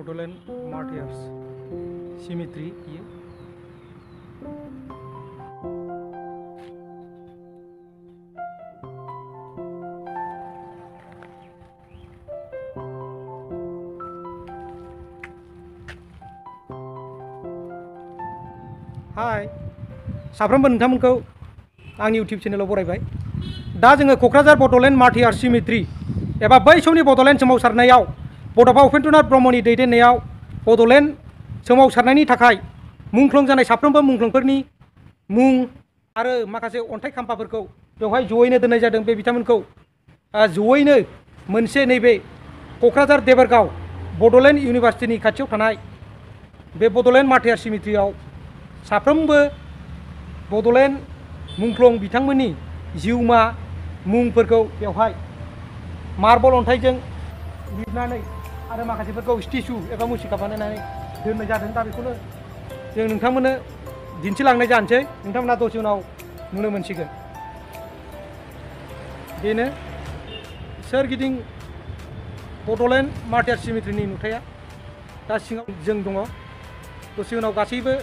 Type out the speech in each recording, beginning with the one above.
Bodoland Martyrs Cemetery ये हाय साफ्रोमबो नोंथांमोनखौ आंनि YouTube चेनेलाव बरायबाय। दा जोङो क'क्राझार बड'लेण्ड मार्टियार सिमेट्रि एबा बै समनि बड'लेण्ड सोमावसारनायाव बड'फा उपेन्द्रनाथ ब्रह्मनि दैदेननायाव बड'लेण्ड सोमावसारनायनि थाखाय मुंख्लं जानाय साफ्रोमबो मुंख्लंफोरनि मुं आरो माखासे अन्थाइ खाम्फाफोरखौ बेवहाय जयैनो दोननाय जादों। बे बिथांमोनखौ जयैनो मोनसे नैबे क'क्राझार देबारगाव बड'लेण्ड इउनिभार्सिटिनि खाथियाव थानाय बे बड'लेण्ड मार्टियार सिमेट्रियाव साफ्रोमबो बड'लेण्ड मुंख्लं बिथांमोननि जिउमा मुंफोरखौ बेवहाय मार्बल अन्थाइजों लिरनानै आरो माखासेफोरखौ स्टेचु एबा मुसुखा बानायनानै दोननाय जादों। दा बेखौनो जों नोंथांमोननो दिन्थिलांनाय जानोसै, नोंथांमोना दसे उनाव नुनो मोनसिगोन। बेनो सोरगिदिं बड'लेण्ड मार्टियार सिमेट्रिनि नुथाया। दा सिङाव जों दङ। दसे उनाव गासैबो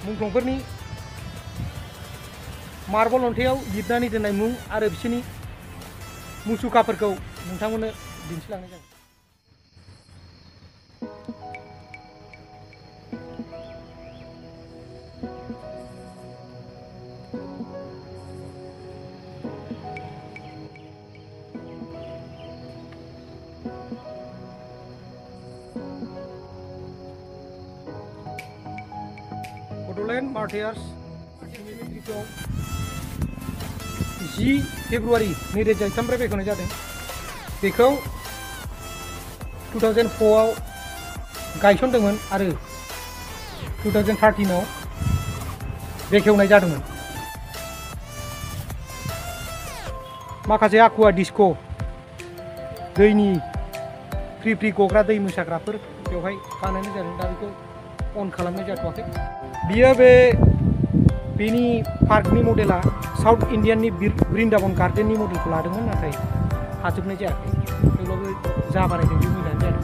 मुंख्लंफोरनि मार्बल अन्थाइयाव लिरनानै दोननाय मुं आरो बिसोरनि मुसुखाफोरखौ नोंथांमोननो दिन्थिलांनाय जागोन। बड'लेण्ड मार्टियार्स सिमेट्रिखौ 10 फेब्रुवारि 2003 बेखेवनाय जादों। बेखौ 2004 आव गायसनदोंमोन आरो 2013 आव बेखेवनाय जादोंमोन। माखासे आकुवा डिस्क' दैनि फ्रि फ्रि गग्रा दै मोसाग्राफोर बेवहाय बानायनाय जादों। दा बेखौ अन खालामनाय जाथ'वाखै। बियो बेनि पार्कनि मडेला साउथ इण्डियाननि बृन्दाबन गार्डेननि मडेलखौ लादोंमोन, नाथाय हाजोबनाय जायाखै। थेवब्लाबो जा बानायदों बे मोजाङानो जादों।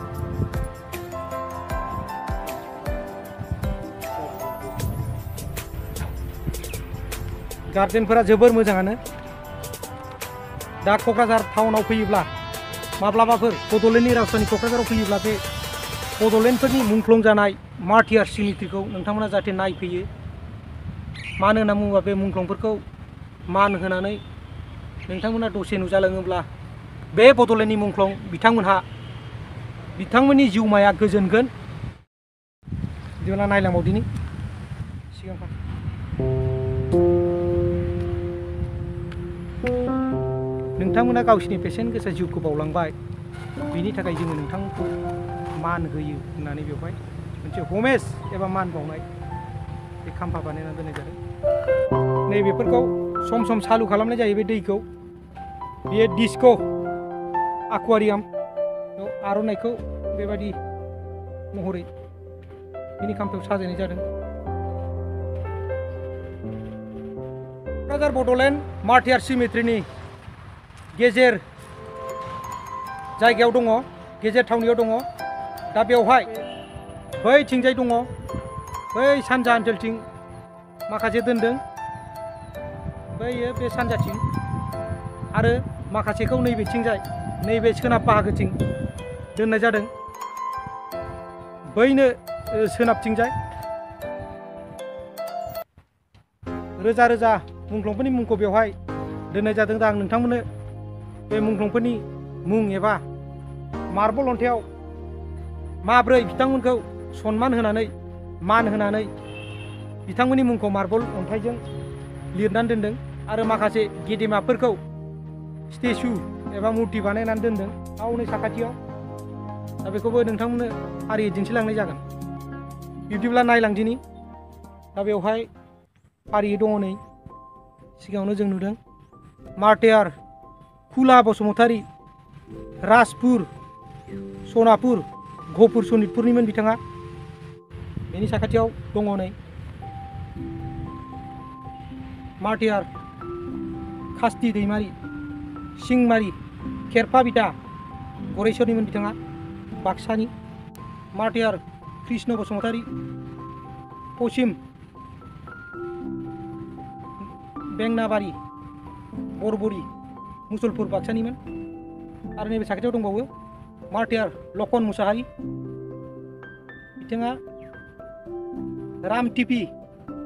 गार्डेनफोरा जोबोर मोजाङानो। दा क'क्राझार टाउनाव फैयोब्ला माब्लाबाफोर बड'लेण्डनि राजधानी क'क्राझाराव फैयोब्ला बे बड'लेण्डफोरनि मुंख्लं जानाय मार्टियार सिमेट्रिखौ नोंथांमोना जाहाथे नायफैयो। मानो होनना बुङोबा बे मुंख्लंफोरखौ मान होनानै नोंथांमोना दसे नुजालाङोब्ला बे बड'लेण्डनि मुंख्लं बिथांमोननि जिउमाया गोजोनगोन। बिदिब्ला नायलांबावदिनि सिगां नोंथांमोना गावसिनि बेसेन गोसा जिउखौ बावलांबाय, बिनि थाखाय जोङो नोंथांमोनखौ मान होयो होननानै बेवहाय मोनसे हमेज एबा मान बावनाय बे खाम्फा बानायनानै दोननाय जादों। नैबेफोरखौ सम सम सालु खालामनाय जायो। बे दैखौ बेयो डिस्क' आक्वारियाम आर'नाइखौ बेबायदि महरै बिनि खाम्फायाव साजायनाय जादों। क'क्राझार बड'लेण्ड मार्टियार सिमेट्रिनि गेजेर जायगायाव दङ, गेजेर थावनियाव दङ। दा बेवहाय बैथिंजाय दङ, बै सानजा ओनसोलथिं माखासे दोनदों, बैयो बे सानजाथिं, आरो माखासेखौ नैबेथिंजाय नैबे सोनाब बाहागोथिं दोननाय जादों। बैनो सोनाबथिंजाय रोजा रोजा मुंख्लंफोरनि मुंखौ बेवहाय दोननाय जादों। दा आं नोंथांमोननो बे मुंख्लंफोरनि मुं एबा मार्बल अन्थाइयाव माब्रै बिथांमोनखौ सनमान होनानै मान होनानै बिथांमोननि मुंखौ मार्बल अन्थाइजों लिरनानै दोनदों आरो माखासे गेदेमाफोरखौ स्टेचु एबा मुर्ति बानायनानै दोनदों गावनि साखाथियाव। दा बेखौबो नोंथांमोननो फारियै दिन्थिलांनाय जागोन। बिब्दिब्ला नायलांदिनि। दा बेवहाय फारियै दङ। नै सिगाङावनो जों नुदों मार्टियार खुला बसुमतारी, राजपुर सनापुर गहपुर सनितपुरनिमोन बिथाङा। बेनि साखाथियाव दङ नै मार्टियार खास्ति दैमारि, सिंमारि खेरफा बिटा गरेस्वरनिमोन बिथाङा, बाक्सानि। मार्टियार कृष्ण बसुमतारी पश्चिम बेंगनाबारी बरबरी मुसलपुर बाक्सानिमोन आरो नैबे साखाथियाव दंबावो मार्टियार लखन मुसाहारि बिथाङा रामटिपि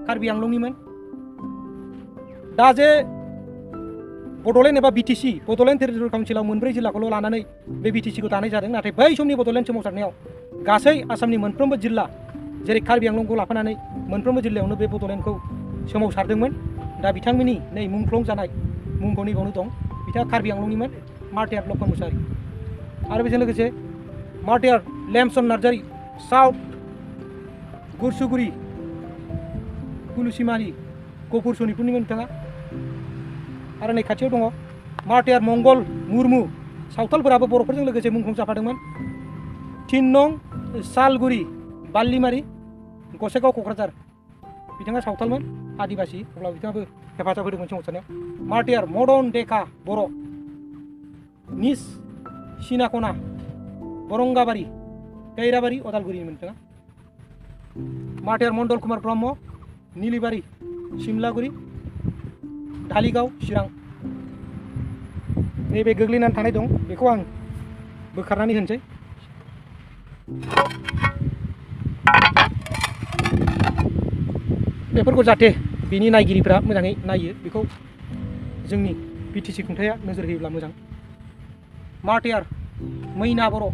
कार्बि आंलंनिमोन दा जे बड'लेण्ड एबा BTC बड'लेण्ड टेरिटरियेल काउन्सिलाव मोनब्रै जिल्लाखौल' लानानै बे BTC खौ दानाय जादों नाथाय बै समनि बड'लेण्ड सोमावसारनायाव गासै आसामनि मोनफ्रोमबो जिल्ला जेरै कार्बि आंलंखौ लाफानानै मोनफ्रोमबो जिल्लायावनो बे बड'लेण्डखौ सोमावसारदोंमोन दा बिथांमोननि नै मुंख्लं जानाय मुंखौ नैबावनो दं बिथाङा कार्बि आंलंनिमोन मार्टियार लखन मुसाहारि आरो बेजों लोगोसे मार्टियार लेमसन नार्जारि साउथ गुरसुगुरि कुलुसिमारि गफुर सनितपुरनिमोन बिथाङा आरो नै खाथियाव दङ मार्टियार मंगल मुर्मु सावथालफोराबो बर'फोरजों लोगोसे मुंख्लं जाफादोंमोन 3 नं सालगुरि बाल्लिमारि गसाइगाव क'क्राझार बिथाङा सावथालमोन आदिबासि अब्ला बिथाङाबो हेफाजाब होदोंमोन सोमावसारनायाव मार्टियार मदन डेका बर' निस सिनाखना बरंगाबारि कैराबारि अदालगुरिनिमोन बिथाङा मार्टियार मण्डल कुमार ब्रह्म निलिबारि सिमलागुरि धालिगाव चिरां नैबे गोग्लैनानै थानाय दं बेखौ आं बोखारनानै होनोसै बेफोरखौ जाहाथे बिनि नायगिरिफ्रा मोजाङै नायो बेखौ जोंनि BTC खुंथाया नोजोर होयोब्ला मोजां मार्टियार मैना बर'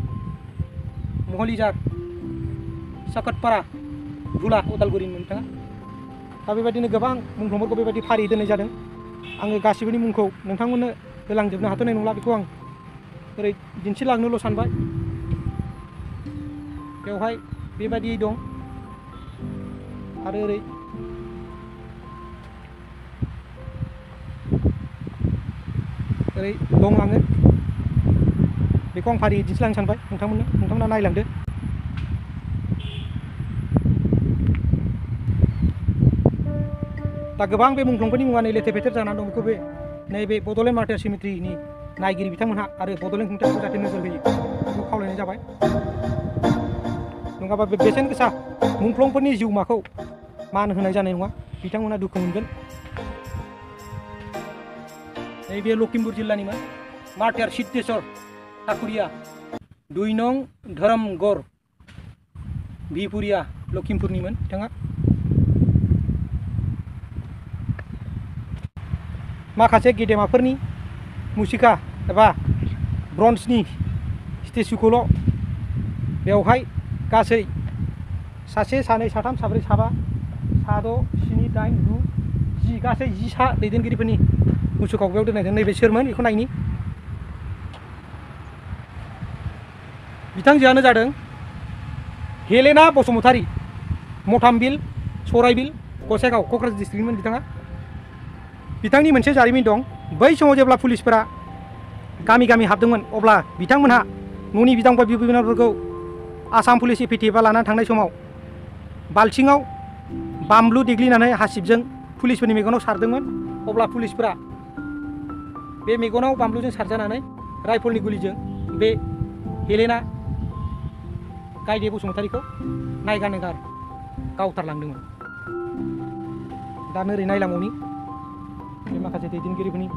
महलिजार साकतपारा धुला उदालगुरिनि बिथाङा दा बेबायदिनो गोबां मुंख्लंफोरखौ बेबायदि फारियै दोननाय जादों आङो गासिबोनि मुंखौ नोंथांमोननो होलांजोबनो हाथ'नाय नंला बेखौ आं ओरै दिन्थिलांनोल' सानबाय बेवहाय बेबायदियै दं आरो ओरै दं आङो बेखौ आं फारियै दिन्थिलांनो सानबाय नोंथांमोना नायलांदो दा गोबां बे मुंख्लंफोरनि मुङा नै लेथेर फेथेर जानानै दं बेखौ बे नैबे बड'लेण्ड मार्टियार सिमिट्रिनि नायगिरि बिथांमोनहा आरो बड'लेण्ड खुंथायखौ जाहाथे नोजोर होयो बेखौ खावलायनाय जाबाय नङाबा बे बेसेन गोसा मुंख्लंफोरनि जिउमाखौ मान होनाय जानाय नङा बिथांमोना दुखु मोनगोन नैबे लखिमपुर जिल्लानिमोन मार्टियार सिद्धेश्वर ठाकुरिया 2 नं धोरोमगढ़ भिपुरिया लखिमपुरनिमोन बिथाङा माखासे गेदेमाफोरनि मुसिखा एबा ब्रन्जनि स्टेचुखौल' बेवहाय गासै सासे सानै साथाम साब्रै साबा सा6 7 8 9 10 गासै 10 सा दैदेनगिरिफोरनि मुसुखाखौ बेयाव दोननाय दं नैबे सोरमोन बेखौ नायनि बिथांजोआनो जादों हेलेना बसुमतारी मथामबिल सराइबिल गसाइगाव क'क्राझार डिस्ट्रिक्टनिमोन बिथाङा बिथांनि मोनसे जारिमिन दं बै समाव जेब्ला पुलिसफोरा गामि गामि हाबदोंमोन अब्ला बिथांमोनहा न'नि बिदांफा बिबोनांफोरखौ आसाम पुलिस एफिटिएफआ लानानै थांनाय समाव बाल्थिङाव बामब्लु देग्लिनानै हासिबजों पुलिसफोरनि मेगनाव सारदोंमोन अब्ला पुलिसफोरा बे मेगनाव बामब्लुजों सारजानानै राइफलनि गुलिजों बे हेलेना गायदे बसुमतारीखौ नायगार नायगार गावथारलांदोंमोन दा नोरै नायलांबावनि बे माखासे दैदेनगिरिफोरनि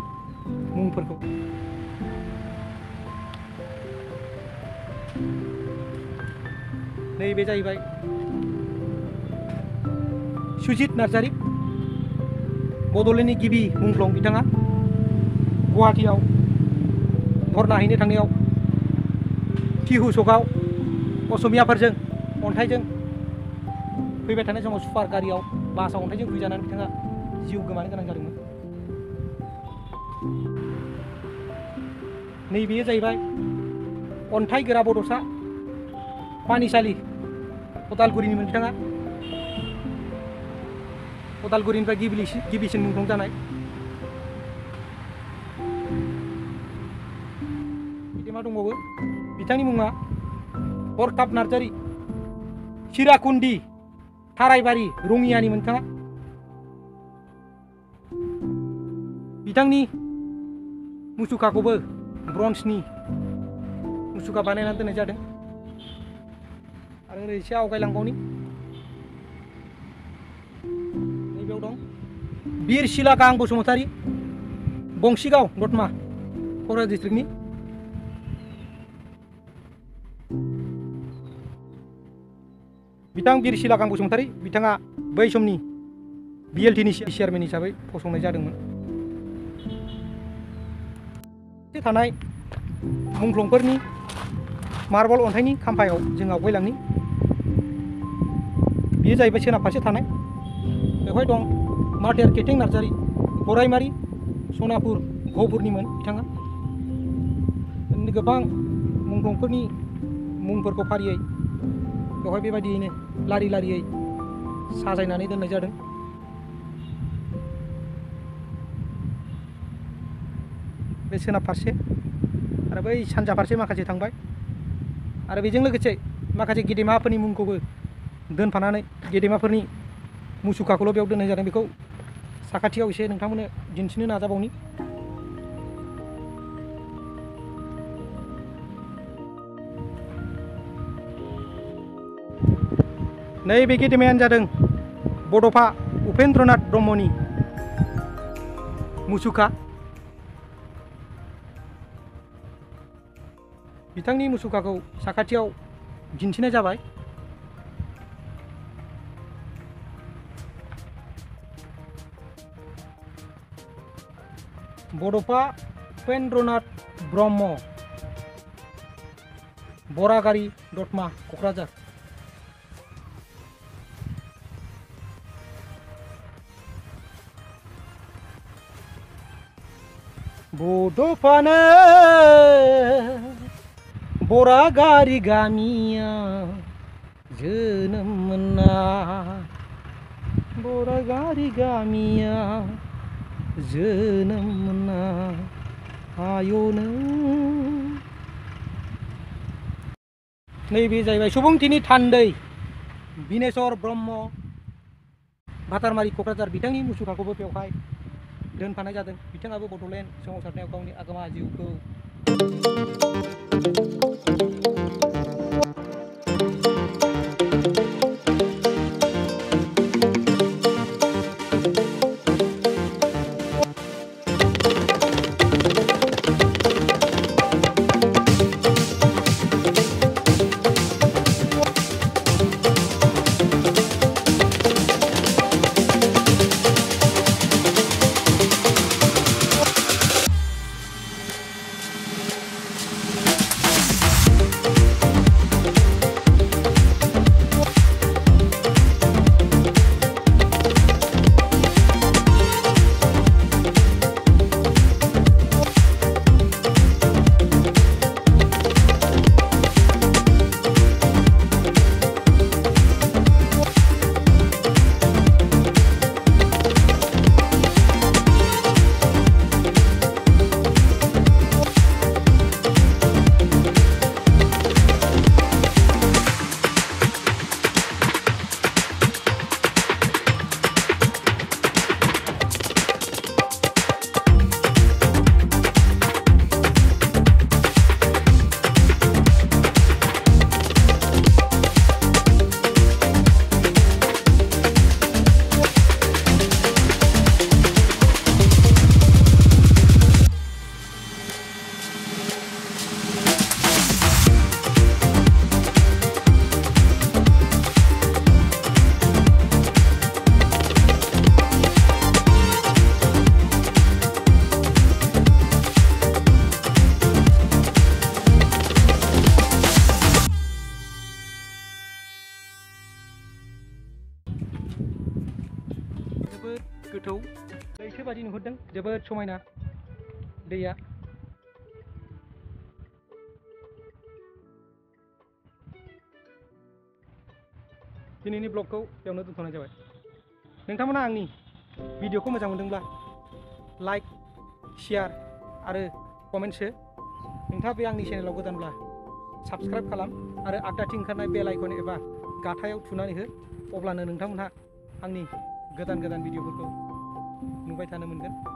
मुंफोरखौ नैबे जाहैबाय सुजित नार्जारि बड'लेण्डनि गिबि मुंख्लं बिथाङा गुवाहाटीयाव हर नाहैनो थांनायाव टिहु सकआव असमियाफोरजों अन्थाइजों फैबाय थानाय समाव सुपार गारियाव बासाव अन्थाइजों फैजानानै बिथाङा जिउ गोमानो गोनां जादोंमोन नैबेयो जाहैबाय अन्थाइ गोरा बड'सा पानिसालि उदालगुरिनिमोन बिथाङा उदालगुरिनिफ्राय गिबिसिन मुंख्लं जानाय मा दंबावो बिथांनि मुङा हरखाब नार्जारि सिराकुन्दि थारायबारि रङियानिमोन बिथाङा बिथांनि मुसुखाखौबो ब्रन्जनि मुसुखा बानायनानै दोननाय जादों आरो ओरै एसे आवगायलांबावनि नैबेयाव दं बिरसिलागां बसुमतारी बंसिगाव दतमा क'क्राझार डिस्ट्रिक्टनि बिथां बिरसिलागां बसुमतारी बिथाङा बै समनि BLTनि चेयारमेन हिसाबै फसंनाय जादोंमोन। थानाय मुंख्लंफोरनि मार्बल अन्थाइनि खाम्फायाव जों आवगायलांनि बेयो जाहैबाय सोनाब फारसे थानाय बेवहाय दं मार्टिर केथें नार्जारी गराइमारि सनापुर गहपुरनिमोन बिथाङा गोबां मुंख्लंफोरनि मुंफोरखौ फारियै बेवहाय बेबायदियैनो लारि लारियै साजायनानै दोननाय जादों। बे सोनाब फारसे आरो बै सानजा फारसे माखासे थांबाय आरो बेजों लोगोसे माखासे गेदेमाफोरनि मुंखौबो दोनफानानै गेदेमाफोरनि मुसुखाखौल' बेयाव दोननाय जादों। बेखौ साखाथियाव एसे नोंथांमोननो दिन्थिनो नाजाबावनि नैबे गेदेमायानो जादों बड'फा उपेन्द्रनाथ ब्रह्मनि मुसुखा। बिथांनि मुसुखाखौ साखाथियाव दिन्थिनाय जाबाय। बड'फा उपेन्द्रनाथ ब्रह्म बरागारि दतमा क'क्राझार। बड'फानो बरागारि गामिया जोनोम मोनना बरागारि गामिया जोनोम मोनना आयनो। नैबे जाहैबाय सुबुंथिनि थान्दै बिनेश्वर ब्रह्म भातारमारि क'क्राझार बिथांनि मुसुखाखौबो बेवहाय दोनफानाय जादों। बिथाङाबो बड'लेण्ड सोमावसारनायाव गावनि आगोमा जिउखौ गोथौ लैथो बादि नुहुरदों। जोबोद समायना दैया। दिनैनि ब्लगखौ बेयावनो दोनथ'नाय जाबाय। नोंथांमोना आंनि भिडिअखौ मोजां मोनदोंब्ला लाइक शेयार आरो कमेन्ट सो। नोंथाङा बे आंनि चेनेलाव गोदानब्ला साबस्क्राइब खालाम आरो आगदाथिं ओंखारनाय बेल आइकन एबा गाथायाव थुनानै हो। अब्लानो नोंथांमोनहा आंनि गोदान भिडिअफोरखौ नुबाय थानो मोनगोन।